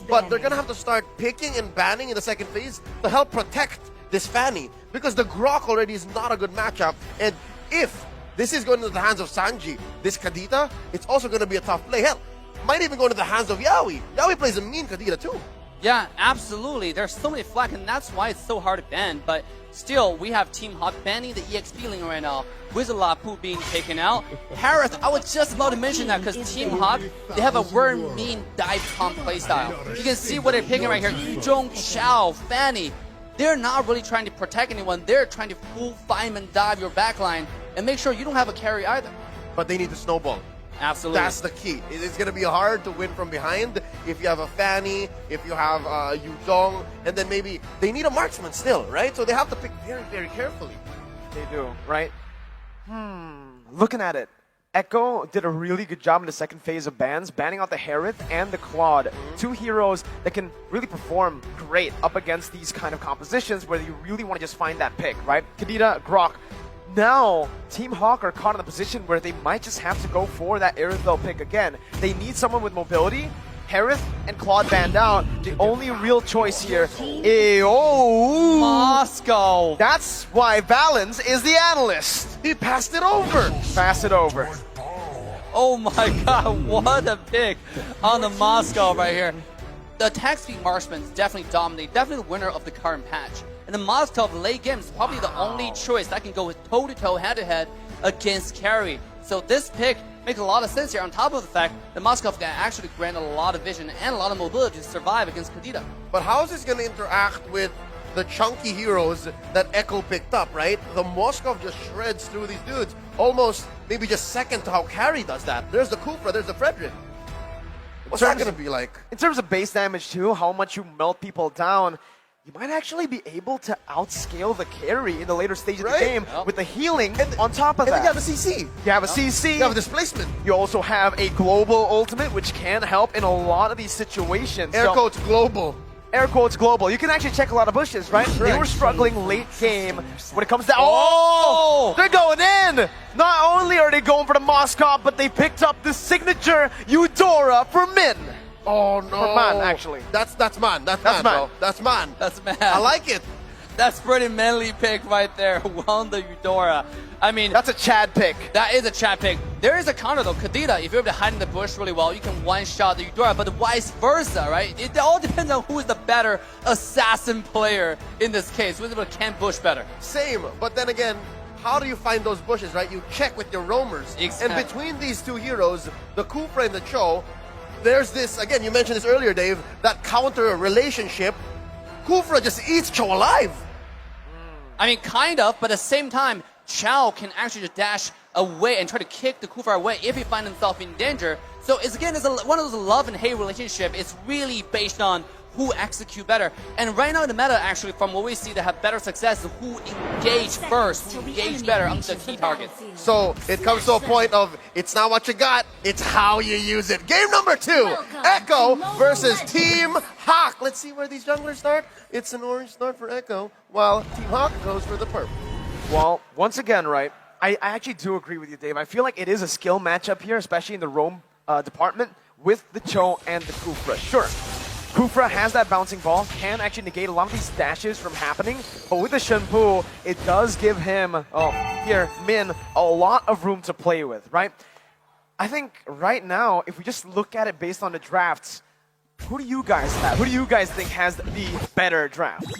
but they're gonna have to start picking and banning in the second phase to help protect this Fanny, because the Grok already is not a good matchup, and if this is going into the hands of Sanji, this Kadita, it's also gonna be a tough play. Hell, might even go into the hands of Yaoi. Yaoi plays a mean Kadita too. Yeah, absolutely. There's so many flags, and that's why it's so hard to ban. But still, we have Team Hawk banning the EXP link right now. Wizard Lapu being taken out. Harith, I was just about to mention that because Team Hawk, they have a very mean dive comp playstyle. You can see what they're picking right here. Yuzhong, Xiao, Fanny. They're not really trying to protect anyone. They're trying to full fireman dive your backline and make sure you don't have a carry either. But they need to snowball. Absolutely. That's the key. It's going to be hard to win from behind if you have a Fanny, if you have Yuzhong, and then maybe they need a marksman still, right? So they have to pick very, very carefully. They do, right? Looking at it, Echo did a really good job in the second phase of bans, banning out the Harith and the Claude. Two heroes that can really perform great up against these kind of compositions where you really want to just find that pick, right? Kadita, Grok. Now, Team Hawk are caught in a position where they might just have to go for that Aerothel pick again. They need someone with mobility. Harith and Claude banned out. The only real choice here is... Oh! Moscow! That's why Valens is the analyst. He passed it over. Pass it over. Oh my god, what a pick on the Moscow right here. The attack speed marksman is definitely dominating, definitely the winner of the current patch. And the Moscow of the late game is probably the only choice that can go with toe-to-toe, head-to-head against carry. So this pick makes a lot of sense here, on top of the fact that Moscow can actually grant a lot of vision and a lot of mobility to survive against Kadita. But how is this going to interact with the chunky heroes that Echo picked up, right? The Moskov just shreds through these dudes, almost maybe just second to how Carry does that. There's the Kufra, there's the Frederick. What's that going to be like? In terms of base damage too, how much you melt people down, you might actually be able to outscale the carry in the later stage of the game with the healing on top of that. And then you have a CC. You have a CC. You have a displacement. You also have a global ultimate, which can help in a lot of these situations. Air quotes global. Air quotes global. You can actually check a lot of bushes, right? Correct. They were struggling late game when it comes to... Oh! They're going in! Not only are they going for the Moskov, but they picked up the signature Eudora for Min. Oh no! For Man, actually. That's man. That's Man. bro. That's man. That's man. I like it. That's pretty manly pick right there. Won the Eudora. I mean, That's a Chad pick. that is a chat pick. There is a counter though. Kadita, if you're able to hide in the bush really well, you can one-shot the Eudora, but vice versa, right? It all depends on who is the better assassin player in this case. Who's able to camp bush better. Same, but then again, how do you find those bushes, right? You check with your roamers. Exactly. And between these two heroes, the Kufra and the Cho, there's this, again, you mentioned this earlier, Dave, that counter relationship. Kufra just eats Cho alive. I mean, kind of, but at the same time, Chao can actually just dash away and try to kick the Kufra away if he finds himself in danger. So it's again, one of those love and hate relationship. It's really based on who execute better. And right now in the meta, actually, from what we see, they have better success is who engage first, who engage better on the key targets. So it comes to a point of, it's not what you got, it's how you use it. Game number 2, Echo versus Team Hawk. Let's see where these junglers start. It's an orange start for Echo, while Team Hawk goes for the purple. Well, once again, right, I actually do agree with you, Dave. I feel like it is a skill matchup here, especially in the roam department with the Cho and the Kufra. Sure, Kufra has that bouncing ball, can actually negate a lot of these dashes from happening, but with the Shenpu, it does give him, Min, a lot of room to play with, right? I think right now, if we just look at it based on the drafts, who do you guys have? Who do you guys think has the better draft?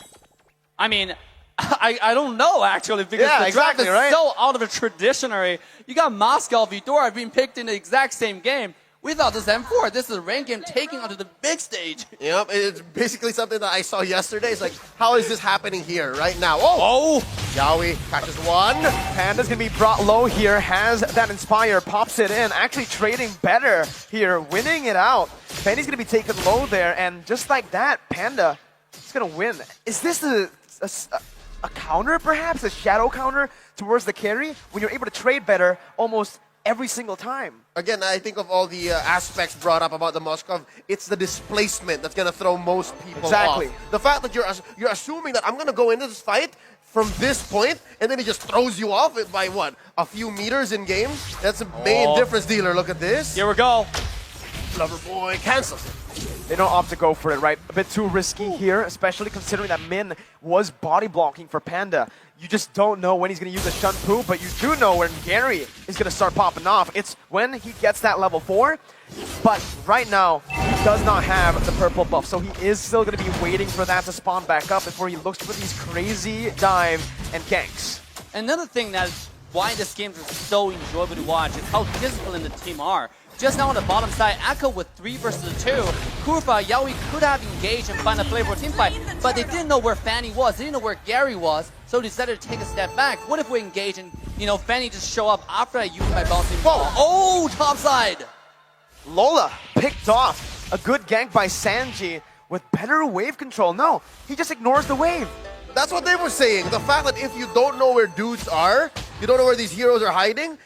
I mean, I don't know actually because the draft is so out of the traditionary. You got Moscow, Eudora being picked in the exact same game. We thought this M4, this is a ranked game taking onto the big stage. Yep, it's basically something that I saw yesterday. It's like, how is this happening here right now? Oh! Yaoi catches one. Panda's gonna be brought low here, has that Inspire, pops it in, actually trading better here, winning it out. Fanny's gonna be taken low there, and just like that, Panda is gonna win. Is this a counter perhaps, a shadow counter towards the carry when you're able to trade better almost every single time? Again, I think of all the aspects brought up about the Moskov, it's the displacement that's going to throw most people off. The fact that you're assuming that I'm going to go into this fight from this point, and then he just throws you off it by what? A few meters in game? That's a main difference dealer. Look at this. Here we go. Loverboy cancels it. They don't opt to go for it, right? A bit too risky here, especially considering that Min was body blocking for Panda. You just don't know when he's going to use a Shun Pu, but you do know when Gary is going to start popping off. It's when he gets that level 4, but right now, he does not have the purple buff, so he is still going to be waiting for that to spawn back up before he looks for these crazy dives and ganks. Another thing that's why this game is so enjoyable to watch is how disciplined the team are. Just now on the bottom side, Echo with 3 versus 2. Kurfa, Yaoi could have engaged and find a flavorful team fight, but they didn't know where Fanny was. They didn't know where Gary was, so they decided to take a step back. What if we engage and, Fanny just show up after I use my bouncing ball? Oh, top side! Lola picked off a good gank by Sanji with better wave control. No, he just ignores the wave. That's what they were saying. The fact that if you don't know where dudes are, you don't know where these heroes are hiding,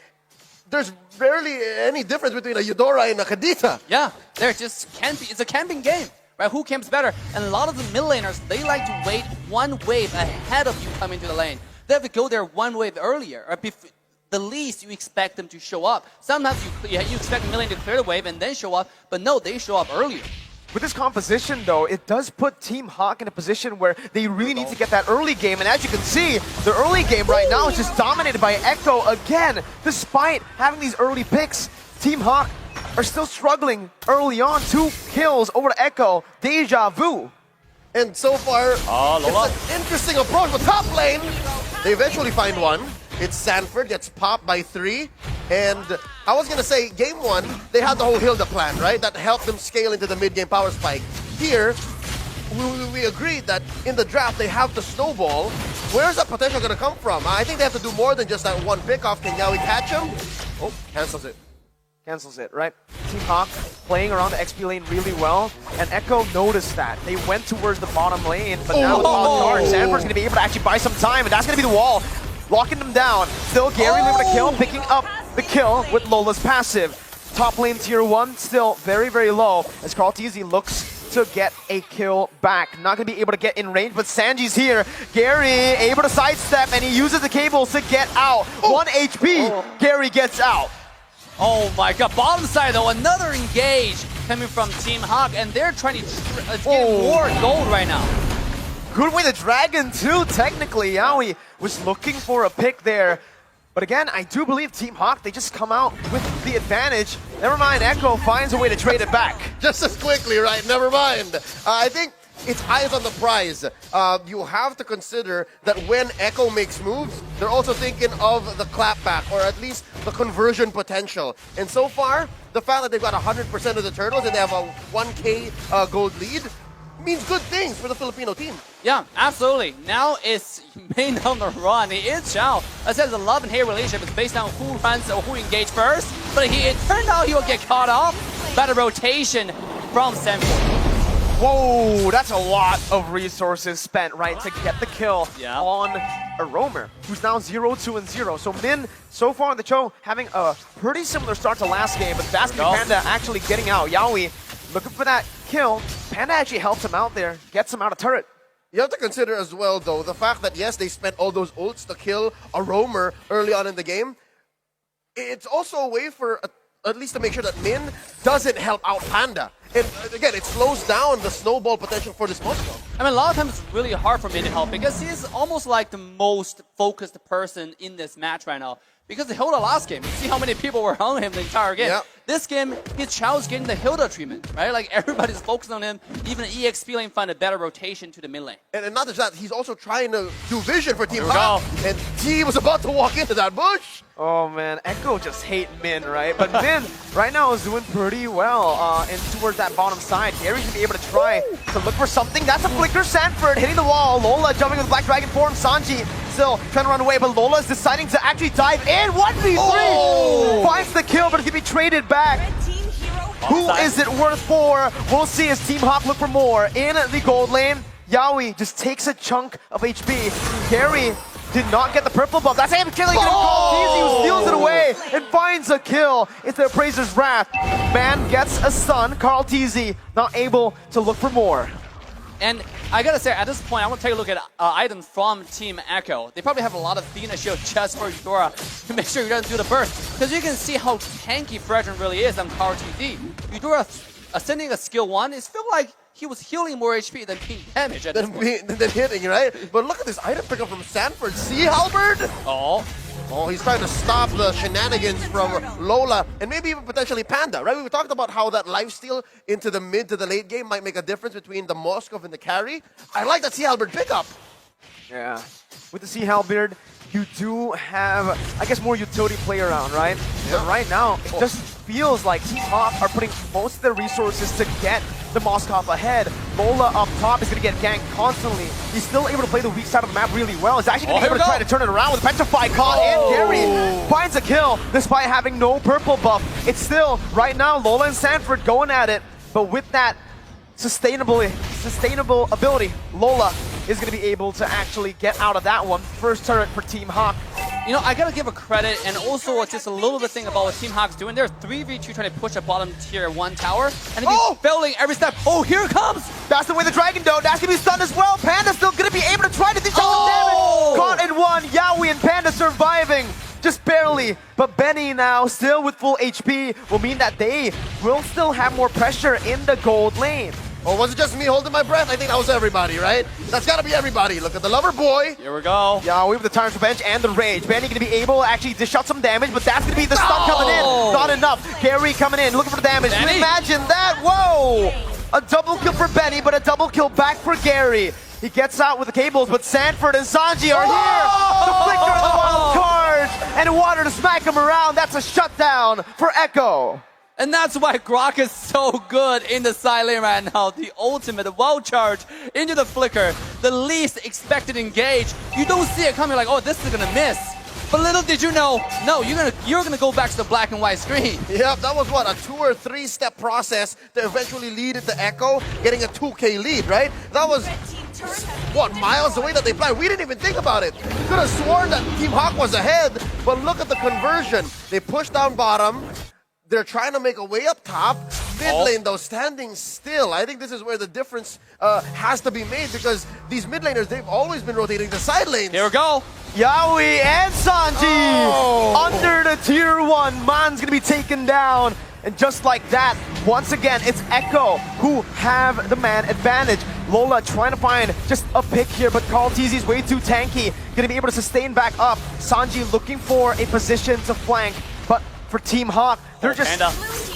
there's rarely any difference between a Eudora and a Kadita. Yeah, they're just camping. It's a camping game, right? Who camps better? And a lot of the mid laners, they like to wait one wave ahead of you coming to the lane. They have to go there one wave earlier, or the least you expect them to show up. Sometimes you expect mid lane to clear the wave and then show up, but no, they show up earlier. With this composition, though, it does put Team Hawk in a position where they really need to get that early game. And as you can see, the early game right now is just dominated by Echo again. Despite having these early picks, Team Hawk are still struggling early on. 2 kills over to Echo. Deja vu. And so far, Lola. it's an interesting approach. But top lane, they eventually find one. It's Sanford, gets popped by 3. And I was going to say, game 1, they had the whole Hilda plan, right? That helped them scale into the mid-game power spike. Here, we agreed that in the draft, they have the snowball. Where's that potential going to come from? I think they have to do more than just that one pickoff. Can Yaoi catch him? Oh, cancels it. Cancels it, right? Team Hawk playing around the XP lane really well, and Echo noticed that. They went towards the bottom lane, but now with Wild Card, Sanford's going to be able to actually buy some time, and that's going to be the wall. Locking them down. Still Gary able to kill, picking up the kill with Lola's passive. Top lane tier 1 still very, very low as KarlTzy looks to get a kill back. Not going to be able to get in range, but Sanji's here. Gary able to sidestep, and he uses the cables to get out. 1 HP, Gary gets out. Oh my god, bottom side though, another engage coming from Team Hawk, and they're trying to get more gold right now. Good way to Dragon too, technically. Yaoi was looking for a pick there. But again, I do believe Team Hawk, they just come out with the advantage. Never mind, Echo finds a way to trade it back. Just as quickly, right? Never mind. I think it's eyes on the prize. You have to consider that when Echo makes moves, they're also thinking of the clapback, or at least the conversion potential. And so far, the fact that they've got 100% of the turtles and they have a 1K gold lead means good things for the Filipino team. Yeah, absolutely. Now it's main on the run. It is Xiao. I said the love and hate relationship is based on who runs or who engage first, but it turned out he will get caught off by the rotation from Sanford. Whoa, that's a lot of resources spent, right, to get the kill on a roamer, who's now 0-2-0. So Min, so far in the show, having a pretty similar start to last game, but that's Panda actually getting out. Yaoi looking for that kill. Panda actually helps him out there, gets him out of turret. You have to consider as well, though, the fact that, yes, they spent all those ults to kill a roamer early on in the game. It's also a way for, at least to make sure that Min doesn't help out Panda. And again, it slows down the snowball potential for this monster. I mean, a lot of times it's really hard for Min to help because he's almost like the most focused person in this match right now. Because he held the last game. You see how many people were on him the entire game. Yep. This game, Chao's getting the Hilda treatment, right? Like everybody's focused on him. Even EXP lane find a better rotation to the mid lane. And not just that, he's also trying to do vision for Team Hawk. And he was about to walk into that bush. Oh man, Echo just hate Min, right? But Min right now is doing pretty well and towards that bottom side. Gary's gonna be able to try to look for something. That's a flicker. Sanford hitting the wall. Lola jumping with Black Dragon form. Sanji still trying to run away, but Lola's deciding to actually dive in. 1v3! Finds the kill, but it's gonna be traded back. Who is it worth for? We'll see as Team Hawk look for more in the gold lane. Yaoi just takes a chunk of HP. Gary did not get the purple buff. That's him killing KarlTzy, who steals it away and finds a kill. It's the Appraiser's Wrath. Man gets a stun. KarlTzy not able to look for more. And I gotta say, at this point, I want to take a look at items from Team Echo. They probably have a lot of Athena Shield just for Eudora to make sure he doesn't do the burst. Because you can see how tanky Fredrin really is on Power TD. Eudora ascending a skill 1 is feel like he was healing more HP than being damage at this point. Than hitting, right? But look at this item pickup from Sanford. Sea Halberd? Oh. Oh, he's trying to stop the shenanigans from Lola and maybe even potentially Panda, right? We talked about how that lifesteal into the mid to the late game might make a difference between the Moskov and the carry. I like that Sea Halberd pickup. Yeah. With the Sea Halberd, you do have, I guess, more utility play around, right? Yeah. But right now, it just feels like Team Hawk are putting most of their resources to get the Moskov ahead. Lola up top is going to get ganked constantly. He's still able to play the weak side of the map really well. He's actually going to be able to try to turn it around with Petrify caught, and Gary finds a kill despite having no purple buff. It's still, right now, Lola and Sanford going at it, but with that sustainable ability, Lola is going to be able to actually get out of that one. First turret for Team Hawk. You know, I gotta give a credit and also just a little bit thing about what Team Hawk's doing. They're 3v2 trying to push a bottom tier 1 tower, and they're failing every step. Oh, here it comes! That's the way the Dragon Doe. That's gonna be stunned as well. Panda's still gonna be able to try to dish out some damage. Caught in one. Yaoi and Panda surviving. Just barely. But Benny now, still with full HP, will mean that they will still have more pressure in the gold lane. Or was it just me holding my breath? I think that was everybody, right? That's gotta be everybody. Look at the lover boy. Here we go. Yeah, we have the Tyrant's Revenge and the Rage. Benny gonna be able to actually dish out some damage, but that's gonna be the stun coming in. Not enough. Gary coming in, looking for the damage. Can you imagine that? Whoa! A double kill for Benny, but a double kill back for Gary. He gets out with the cables, but Sanford and Sanji are here. The flicker of the wild card and water to smack him around. That's a shutdown for Echo. And that's why Grok is so good in the side lane right now. The ultimate wild charge into the flicker. The least expected engage. You don't see it coming like, oh, this is gonna miss. But little did you know, no, you're gonna go back to the black and white screen. Yep, that was what, a 2 or 3 step process to eventually lead it to Echo, getting a 2K lead, right? That was, what, miles away that they planned. We didn't even think about it. We could have sworn that Team Hawk was ahead, but look at the conversion. They pushed down bottom. They're trying to make a way up top. Mid lane, though, standing still. I think this is where the difference has to be made because these mid laners, they've always been rotating the side lanes. Here we go. Yaoi and Sanji under the tier 1. Man's gonna be taken down. And just like that, once again, it's Echo who have the man advantage. Lola trying to find just a pick here, but Carl TZ's way too tanky. Gonna be able to sustain back up. Sanji looking for a position to flank, but for Team Hawk, they're just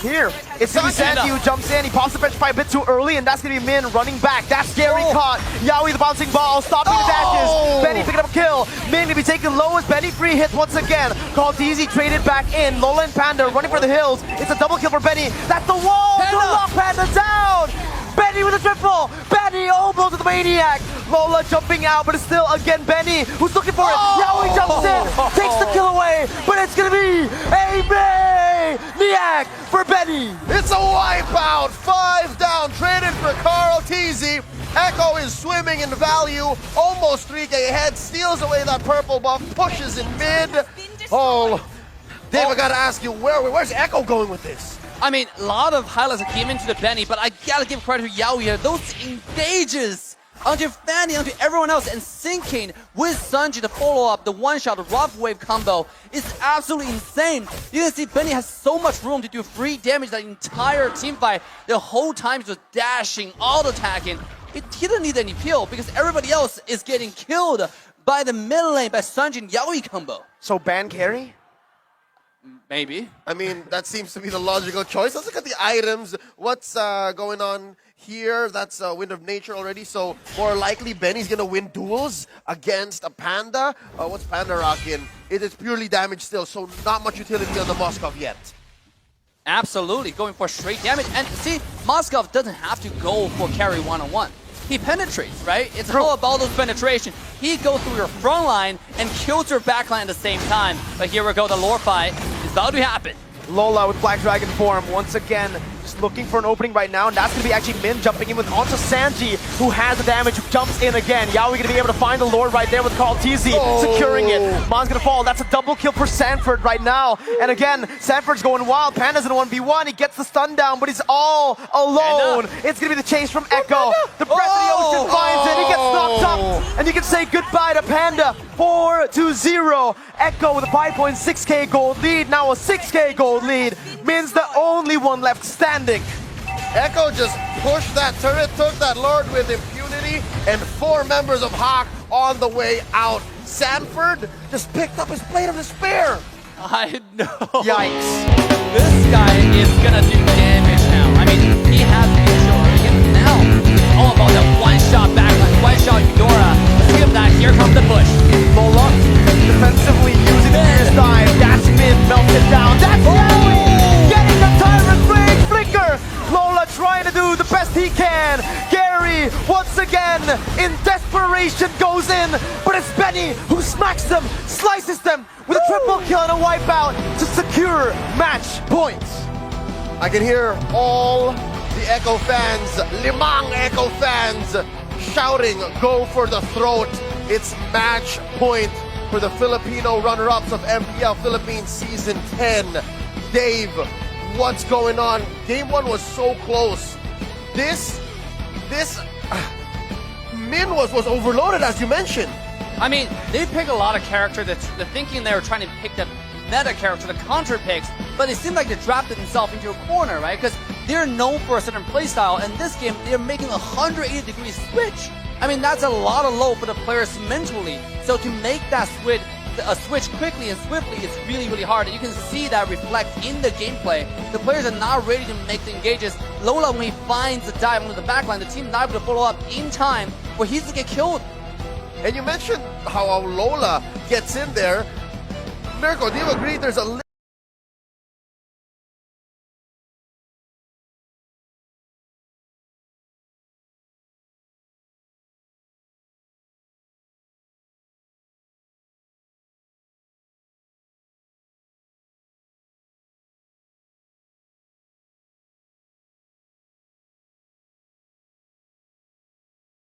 here. It's gonna be Sanji who jumps in. He pops the Petrify a bit too early, and that's gonna be Min running back. That's Gary caught. Yaoi the bouncing ball, stopping the dashes. Benny picking up a kill. Min gonna be taken low as Benny free hits once again. Call DZ traded back in. Lola and Panda running for the hills. It's a double kill for Benny. That's the wall to lock Panda down. Benny with a triple. Benny almost to the Maniac. Lola jumping out, but it's still again Benny who's looking for it. Yaoi jumps in, takes the kill away, but it's gonna be a Maniac for Benny. It's a wipeout. 5 down, traded for Carl TZ. Echo is swimming in value, almost 3K ahead, steals away that purple buff, pushes in mid. Oh, Dave, I gotta ask you, where's Echo going with this? I mean, a lot of highlights that came into the Benny, but I gotta give credit to Yaoi here. Those engages onto Fanny, onto everyone else, and syncing with Sanji to follow up the one-shot rough wave combo is absolutely insane. You can see Benny has so much room to do free damage that entire team fight. The whole time he's just dashing, auto-attacking. He didn't need any peel because everybody else is getting killed by the mid lane, by Sanji and Yaoi combo. So ban carry? Maybe. I mean, that seems to be the logical choice. Let's look at the items. What's going on here? That's Wind of Nature already, so more likely Benny's going to win duels against a Panda. What's Panda rocking? It is purely damage still, so not much utility on the Moskov yet. Absolutely, going for straight damage. And see, Moskov doesn't have to go for carry one-on-one. He penetrates, right? It's all about those penetration. He goes through your front line and kills your back line at the same time. But here we go, the lore fight is about to happen. Lola with Black Dragon form once again just looking for an opening right now, and that's going to be actually Min jumping in with onto Sanji, who has the damage, who jumps in again. Yaoi going to be able to find the Lord right there with Carl TZ, securing it. Mon's going to fall. That's a double kill for Sanford right now. And again, Sanford's going wild. Panda's in a 1v1. He gets the stun down, but he's all alone. It's going to be the chase from Echo. The breath of the ocean finds it. He gets knocked up, and you can say goodbye to Panda. 4-0. Echo with a 5.6k gold lead, now a 6k gold lead. Min's the only one left standing. Echo just pushed that turret, took that Lord with impunity, and 4 members of Hawk on the way out. Sanford just picked up his Blade of Despair. I know. Yikes. This guy is gonna do damage now. I mean, he has the ability now. It's all about that one-shot backline, one-shot Eudora. Let's give that. Here comes the push. Lola defensively using the fierce dive. That's Min, melted down. That's Yaoi getting the Tyrant Rage Flicker. Lola trying to do the best he can. Gary once again in desperation goes in, but it's Benny who smacks them, slices them with a triple kill and a wipeout to secure match points. I can hear all the Echo fans, Limang Echo fans, shouting, go for the throat. It's match point for the Filipino runner-ups of MPL Philippines Season 10. Dave, what's going on? Game 1 was so close. Min was overloaded, as you mentioned. I mean, they pick a lot of character. They're thinking they were trying to pick the meta character, the counter picks, but it seemed like they dropped themselves into a corner, right? Because they're known for a certain playstyle. In this game, they're making a 180-degree switch. I mean, that's a lot of load for the players mentally. So to make that switch quickly and swiftly is really, really hard. And you can see that reflect in the gameplay. The players are not ready to make the engages. Lola, when he finds the dive into the backline, the team not able to follow up in time, where he's to get killed. And you mentioned how Lola gets in there. Mirko, do you agree there's a